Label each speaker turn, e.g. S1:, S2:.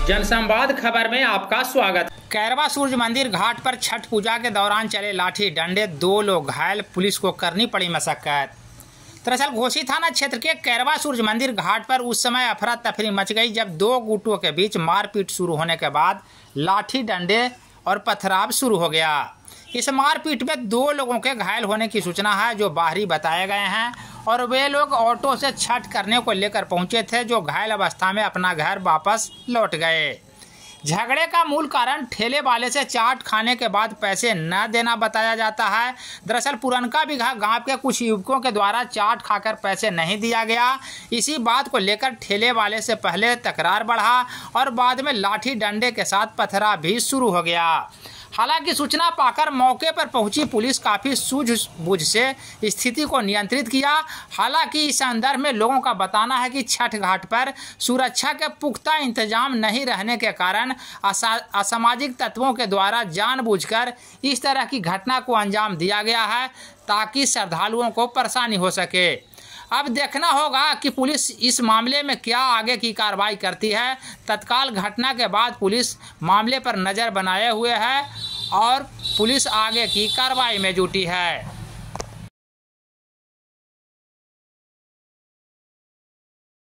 S1: जनसंवाद खबर में आपका स्वागत। कैरवा सूर्य मंदिर घाट पर छठ पूजा के दौरान चले लाठी डंडे, 2 लोग घायल, पुलिस को करनी पड़ी मशक्कत। दरअसल घोसी थाना क्षेत्र के कैरवा सूर्य मंदिर घाट पर उस समय अफरा तफरी मच गई जब 2 गुटों के बीच मारपीट शुरू होने के बाद लाठी डंडे और पथराव शुरू हो गया। इस मारपीट में 2 लोगों के घायल होने की सूचना है जो बाहरी बताए गए हैं और वे लोग ऑटो से छठ करने को लेकर पहुंचे थे जो घायल अवस्था में अपना घर वापस लौट गए। झगड़े का मूल कारण ठेले वाले से चाट खाने के बाद पैसे न देना बताया जाता है। दरअसल पुरनका बिघा गांव के कुछ युवकों के द्वारा चाट खाकर पैसे नहीं दिया गया। इसी बात को लेकर ठेले वाले से पहले तकरार बढ़ा और बाद में लाठी डंडे के साथ पथराव भी शुरू हो गया। हालांकि सूचना पाकर मौके पर पहुंची पुलिस काफ़ी सूझबूझ से स्थिति को नियंत्रित किया। हालांकि इस संदर्भ में लोगों का बताना है कि छठ घाट पर सुरक्षा के पुख्ता इंतजाम नहीं रहने के कारण असामाजिक तत्वों के द्वारा जानबूझकर इस तरह की घटना को अंजाम दिया गया है ताकि श्रद्धालुओं को परेशानी हो सके। अब देखना होगा कि पुलिस इस मामले में क्या आगे की कार्रवाई करती है। तत्काल घटना के बाद पुलिस मामले पर नज़र बनाए हुए है और पुलिस आगे की कार्रवाई में जुटी है।